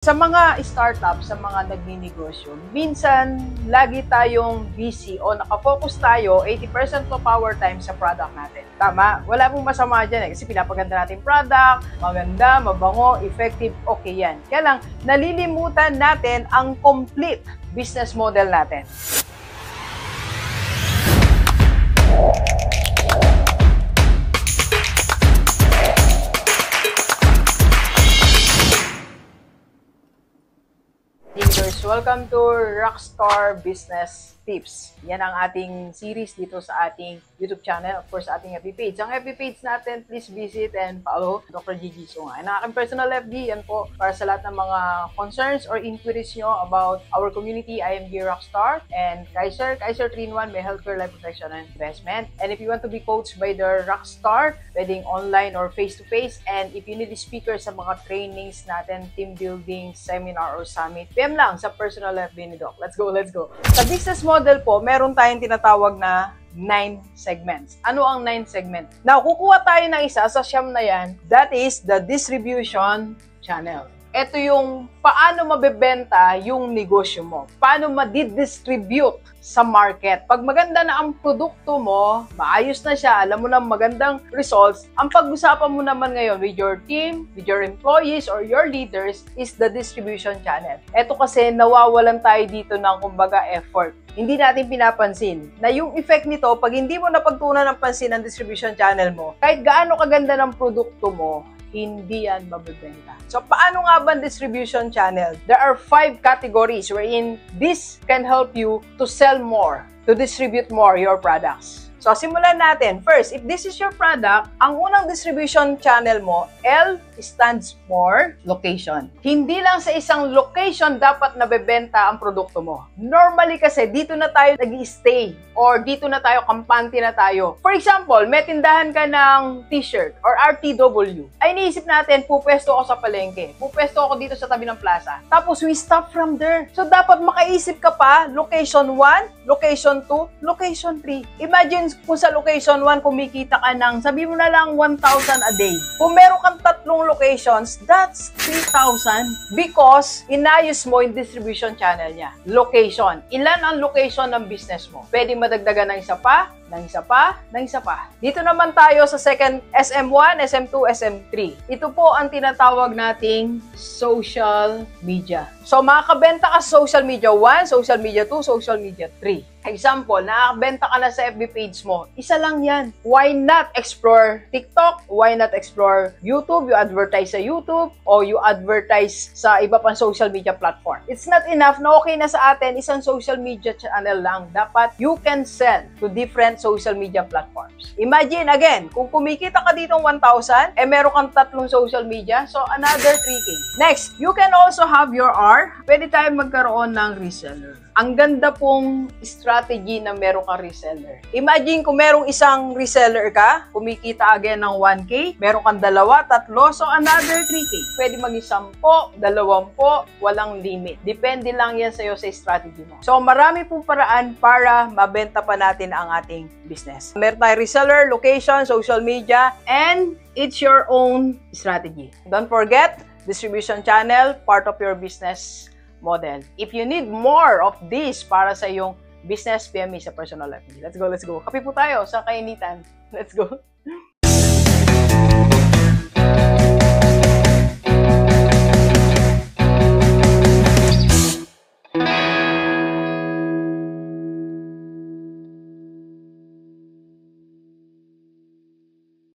Sa mga startup, sa mga nagninegosyo, minsan lagi tayong busy o nakafocus tayo 80% of our time sa product natin. Tama? Wala pong masama dyan kasi pinapaganda natin product, maganda, mabango, effective, okay yan. Kaya lang, nalilimutan natin ang complete business model natin. Welcome to Rockstar Business Tips. Yan ang ating series dito sa ating YouTube channel, of course, sa ating FB page. Ang FB page natin, please visit and follow Dr. Gigi Sunga. Ang aking personal FB, yan po, para sa lahat ng mga concerns or inquiries nyo about our community. I am G Rockstar and Kaiser 3-in-1, may healthcare, life protection, and investment. And if you want to be coached by the Rockstar, pwedeng online or face-to-face. And if you need a speaker sa mga trainings natin, team building, seminar, or summit, PM lang sa personal FB ni Doc. Let's go, let's go. Sa business model po, meron tayong tinatawag na 9 segments. Ano ang 9 segments? Now, kukuha tayo ng isa sa siyam na yan. That is the distribution channel. Ito yung paano mabebenta yung negosyo mo. Paano ma-distribute sa market. Pag maganda na ang produkto mo, maayos na siya, alam mo na magandang results, ang pag-usapan mo naman ngayon with your team, with your employees, or your leaders is the distribution channel. Ito kasi nawawalan tayo dito ng kumbaga effort. Hindi natin pinapansin na yung effect nito, pag hindi mo napagtunan ng pansin ang distribution channel mo, kahit gaano kaganda ng produkto mo, hindi yan mabibenta. So, paano nga ba ang distribution channel? There are 5 categories wherein this can help you to sell more, to distribute more your products. So, simulan natin. First, if this is your product, ang unang distribution channel mo, L stands for location. Hindi lang sa isang location dapat nabebenta ang produkto mo. Normally kasi, dito na tayo nag-i-stay or dito na tayo, kampante na tayo. For example, may tindahan ka ng t-shirt or RTW. Ay, iniisip natin, pupwesto ako sa palengke. Pupwesto ako dito sa tabi ng plaza. Tapos, we stop from there. So, dapat makaisip ka pa, location 1, location 2, location 3. Imagine kung sa location 1, kumikita ka ng, sabi mo na lang, 1,000 a day. Kung meron kang 3 locations, that's 3,000 because inayos mo yung distribution channel niya. Location. Ilan ang location ng business mo? Pwede madagdagan ng isa pa, ng isa pa, ng isa pa. Dito naman tayo sa second SM1, SM2, SM3. Ito po ang tinatawag nating social media. So, makakabenta ka sa social media 1, social media 2, social media 3. Example, nakakabenta ka na sa FB page mo. Isa lang yan. Why not explore TikTok? Why not explore YouTube? You advertise sa YouTube o you advertise sa iba pang social media platform. It's not enough na okay na sa atin isang social media channel lang. Dapat you can sell to different social media platforms. Imagine, again, kung kumikita ka dito 1,000, meron kang 3 social media, so another 3K. Next, you can also have your R. Pwede tayo magkaroon ng reseller. Ang ganda pong strategy na meron kang reseller. Imagine kung merong isang reseller ka, kumikita again ng 1K, meron kang 2, 3, so another 3K. Pwede maging 10, 20, walang limit. Depende lang yan sa'yo sa strategy mo. So marami pong paraan para mabenta pa natin ang ating business. Meron tayong reseller, location, social media, and it's your own strategy. Don't forget, distribution channel, part of your business model. If you need more of this para sa iyong business, PM me sa personal life. Let's go, let's go. Kape po tayo sa kainitan. Let's go.